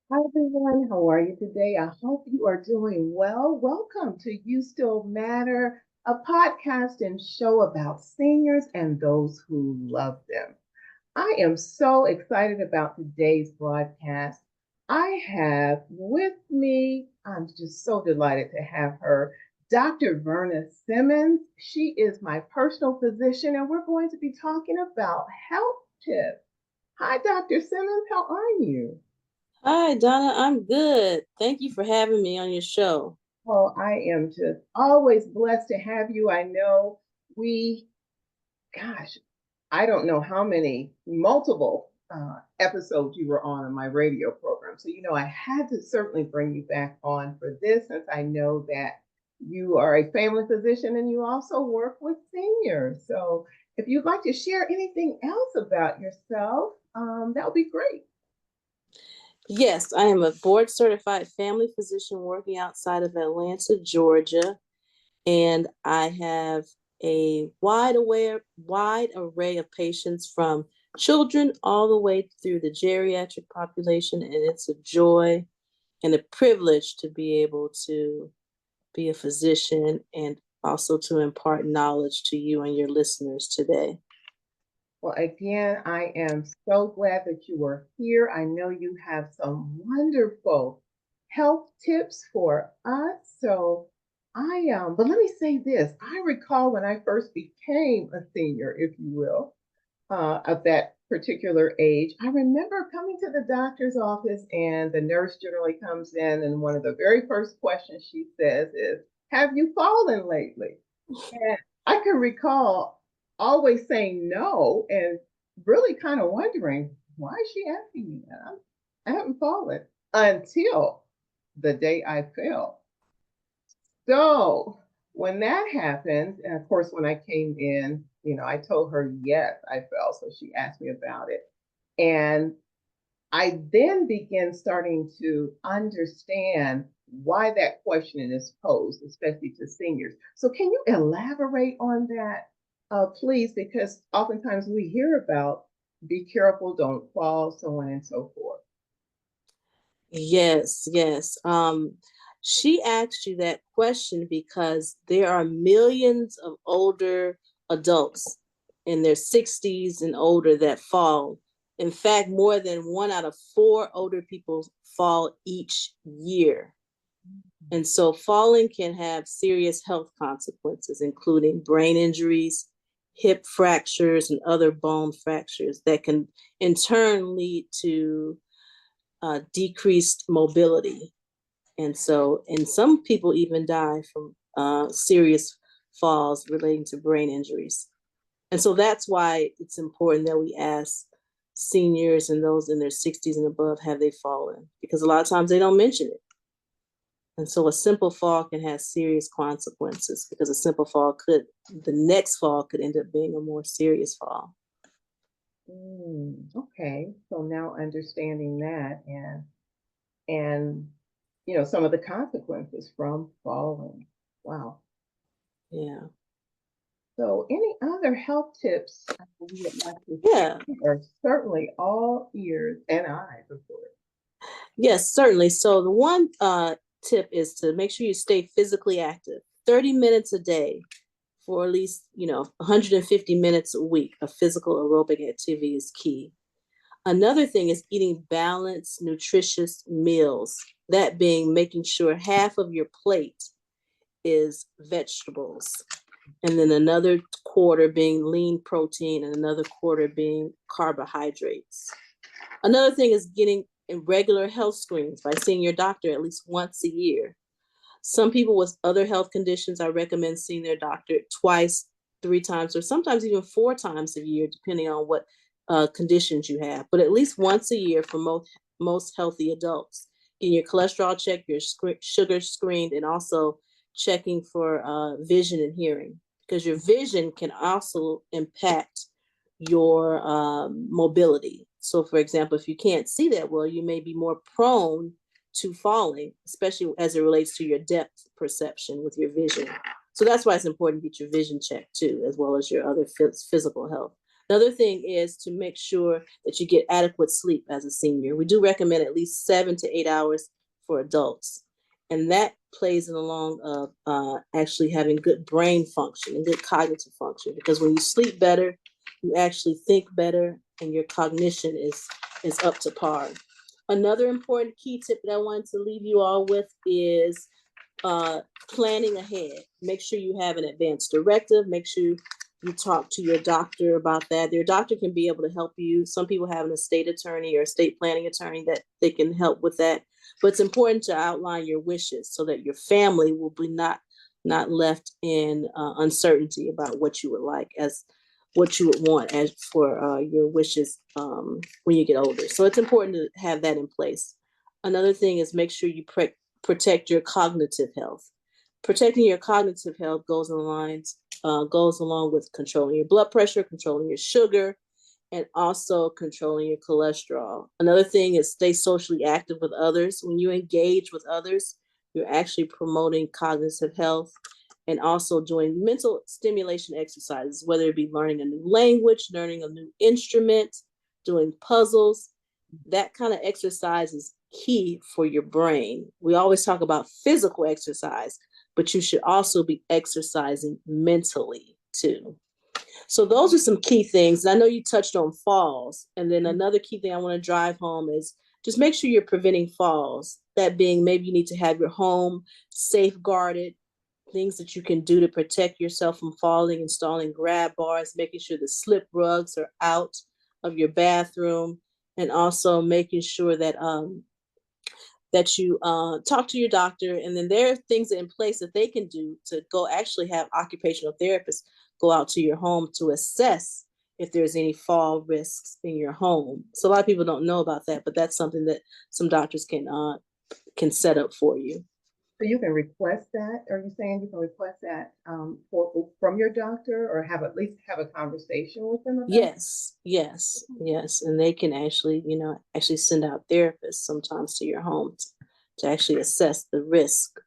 Hi everyone, how are you today? I hope you are doing well. Welcome to You Still Matter, a podcast and show about seniors and those who love them. I am so excited about today's broadcast. I have with me, I'm just so delighted to have her, Dr. Virna Simmons. She is my personal physician, and we're going to be talking about health tips. Hi, Dr. Simmons, how are you? Hi, Donna. I'm good. Thank you for having me on your show. Oh, I am just always blessed to have you. I know we, gosh, I don't know how many multiple episodes you were on my radio program. So, I had to certainly bring you back on for this since I know that you are a family physician and you also work with seniors. So, if you'd like to share anything else about yourself, that would be great. Yes, I am a board certified family physician working outside of Atlanta, Georgia, and I have a wide array of patients from children all the way through the geriatric population, and it's a joy and a privilege to be able to be a physician and also to impart knowledge to you and your listeners today. Well, again, I am so glad that you are here. I know you have some wonderful health tips for us. But let me say this. I recall when I first became a senior, if you will, of that particular age, I remember coming to the doctor's office and the nurse generally comes in, and one of the very first questions she says is, "Have you fallen lately?" And I can recall always saying no and really kind of wondering, why is she asking me that? I haven't fallen until the day I fell. So when that happened, and of course, when I came in, I told her, yes, I fell. So she asked me about it. And I then began starting to understand why that question is posed, especially to seniors. So, can you elaborate on that, please? Because oftentimes we hear about be careful, don't fall, so on and so forth. Yes, yes. She asked you that question because there are millions of older adults in their 60s and older that fall. In fact, more than 1 out of 4 older people fall each year. And so falling can have serious health consequences, including brain injuries, hip fractures, and other bone fractures that can in turn lead to decreased mobility. And some people even die from serious falls relating to brain injuries. And so that's why it's important that we ask seniors and those in their 60s and above, have they fallen? Because a lot of times they don't mention it. And so a simple fall can have serious consequences because the next fall could end up being a more serious fall. Okay, so now understanding that and some of the consequences from falling. Wow. Yeah. So, any other health tips we would like to share? Yeah. We are certainly all ears and eyes, of course. Yes, certainly. So the one tip is to make sure you stay physically active, 30 minutes a day for at least, 150 minutes a week of physical aerobic activity is key. Another thing is eating balanced, nutritious meals. That being making sure half of your plate is vegetables, and then another quarter being lean protein, and another quarter being carbohydrates. Another thing is getting regular health screenings by seeing your doctor at least once a year. Some people with other health conditions, I recommend seeing their doctor twice, 3 times, or sometimes even 4 times a year, depending on what conditions you have. But at least once a year for most healthy adults. Getting your cholesterol checked, your sugar screened, and also checking for vision and hearing, because your vision can also impact your mobility. So, for example, if you can't see that well, you may be more prone to falling, especially as it relates to your depth perception with your vision. So that's why it's important to get your vision checked too, as well as your other physical health. Another thing is to make sure that you get adequate sleep as a senior. We do recommend at least 7 to 8 hours for adults. And that plays along of actually having good brain function and good cognitive function, because when you sleep better, you actually think better and your cognition is up to par. Another important key tip that I wanted to leave you all with is planning ahead. Make sure you have an advance directive. Make sure you talk to your doctor about that. Your doctor can be able to help you. Some people have an estate attorney or estate planning attorney that they can help with that. But it's important to outline your wishes so that your family will be not left in uncertainty about what you would like, as what you would want as for your wishes when you get older. So it's important to have that in place. Another thing is make sure you protect your cognitive health. Protecting your cognitive health goes along with controlling your blood pressure, controlling your sugar, and also controlling your cholesterol. Another thing is stay socially active with others. When you engage with others, you're actually promoting cognitive health, and also doing mental stimulation exercises, whether it be learning a new language, learning a new instrument, doing puzzles. That kind of exercise is key for your brain. We always talk about physical exercise, but you should also be exercising mentally too. So those are some key things. And I know you touched on falls. And then another key thing I want to drive home is just make sure you're preventing falls. That being, maybe you need to have your home safeguarded, things that you can do to protect yourself from falling, installing grab bars, making sure the slip rugs are out of your bathroom, and also making sure that you talk to your doctor. And then there are things in place that they can do to go actually have occupational therapists go out to your home to assess if there's any fall risks in your home. So a lot of people don't know about that, but that's something that some doctors can set up for you. So you can request that? Are you saying you can request that from your doctor, or have at least have a conversation with them about Yes. And they can actually, actually send out therapists sometimes to your home to actually assess the risk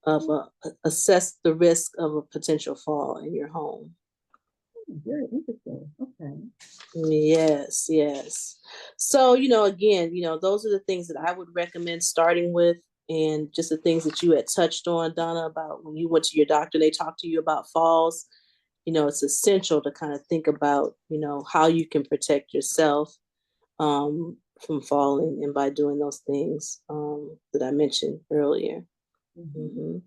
of a potential fall in your home. Very interesting. Okay. Yes. So, again, those are the things that I would recommend starting with. And just the things that you had touched on, Donna, about when you went to your doctor, they talked to you about falls. It's essential to kind of think about, how you can protect yourself from falling, and by doing those things that I mentioned earlier. Mm-hmm.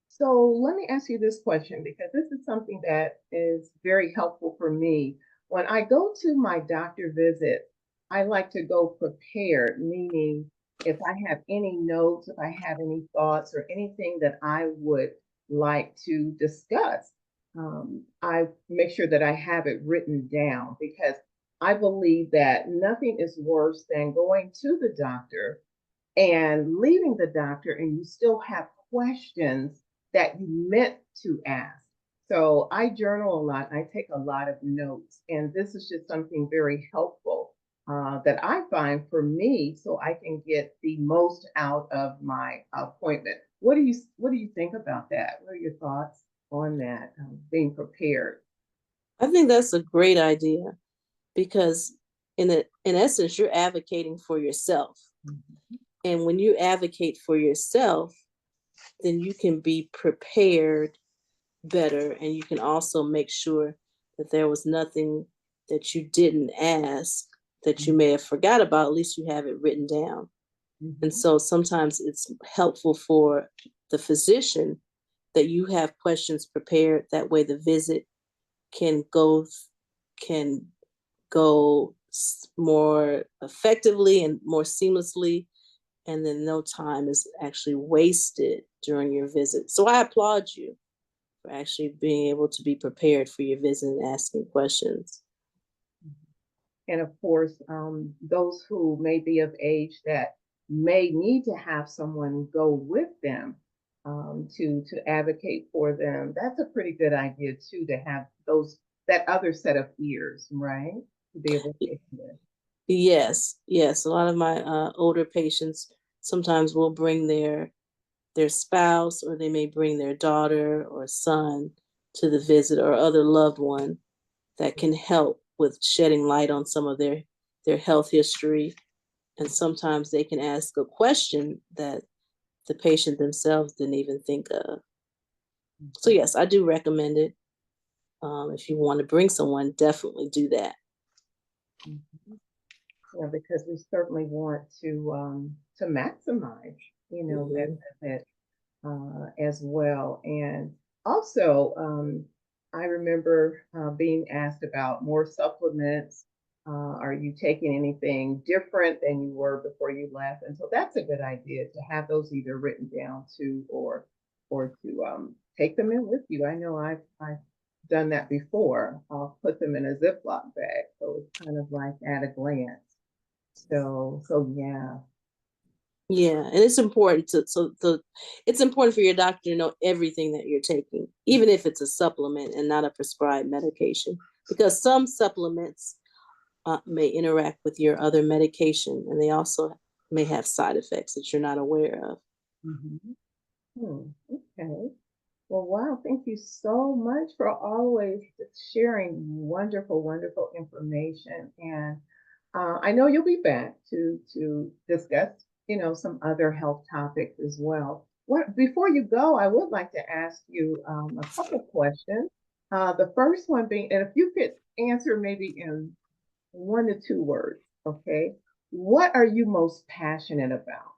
So let me ask you this question, because this is something that is very helpful for me. When I go to my doctor visit, I like to go prepared, meaning if I have any notes, if I have any thoughts or anything that I would like to discuss, I make sure that I have it written down, because I believe that nothing is worse than going to the doctor and leaving the doctor and you still have questions that you meant to ask. So I journal a lot. I take a lot of notes, and this is just something very helpful that I find for me, so I can get the most out of my appointment. What do you think about that? What are your thoughts on that? Being prepared. I think that's a great idea, because in essence, you're advocating for yourself. Mm-hmm. And when you advocate for yourself, then you can be prepared better, and you can also make sure that there was nothing that you didn't ask that you may have forgot about. At least you have it written down. Mm-hmm. And so sometimes it's helpful for the physician that you have questions prepared. That way the visit can go more effectively and more seamlessly, and then no time is actually wasted during your visit. So I applaud you for actually being able to be prepared for your visit and asking questions. And of course, those who may be of age that may need to have someone go with them to advocate for them. That's a pretty good idea too, to have that other set of ears, right? To be able to hear. Yes. A lot of my older patients sometimes will bring their spouse, or they may bring their daughter or son to the visit, or other loved one that can help with shedding light on some of their health history. And sometimes they can ask a question that the patient themselves didn't even think of. So yes, I do recommend it. If you want to bring someone, definitely do that. Mhm. Yeah, because we certainly want to maximize, that as well. And also, I remember being asked about more supplements. Are you taking anything different than you were before you left? And so that's a good idea to have those either written down too, or to take them in with you. I know I've done that before. I'll put them in a Ziploc bag, so it's kind of like at a glance. So yeah. Yeah, and it's important it's important for your doctor to know everything that you're taking, even if it's a supplement and not a prescribed medication, because some supplements may interact with your other medication, and they also may have side effects that you're not aware of. Mhm. Okay. Well, wow, thank you so much for always sharing wonderful, wonderful information. And I know you'll be back to discuss, some other health topics as well. What before you go, I would like to ask you a couple questions. The first one being, and if you could answer maybe in 1 to 2 words, okay? What are you most passionate about?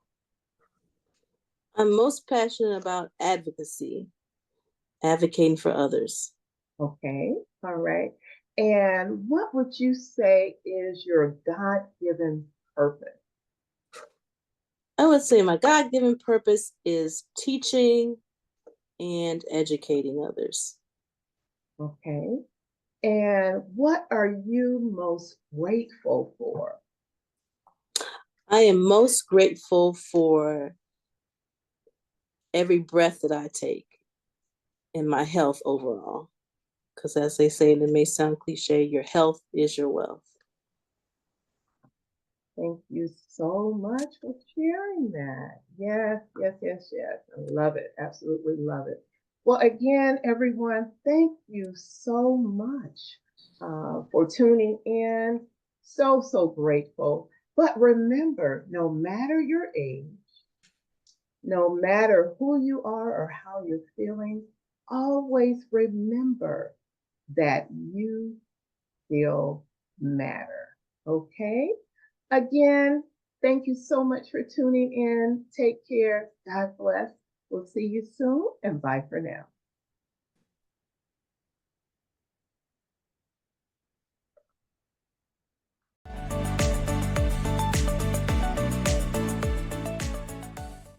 I'm most passionate about advocacy, advocating for others. Okay, all right. And what would you say is your God-given purpose? I would say my God given purpose is teaching and educating others. Okay. And what are you most grateful for? I am most grateful for every breath that I take and my health overall. Because as they say, and it may sound cliche, your health is your wealth. Thank you so much for sharing that. Yes, yes, yes, yes. I love it. Absolutely love it. Well, again, everyone, thank you so much for tuning in. So, so grateful. But remember, no matter your age, no matter who you are or how you're feeling, always remember that you still matter. Okay? Again, thank you so much for tuning in. Take care. God bless. We'll see you soon, and bye for now.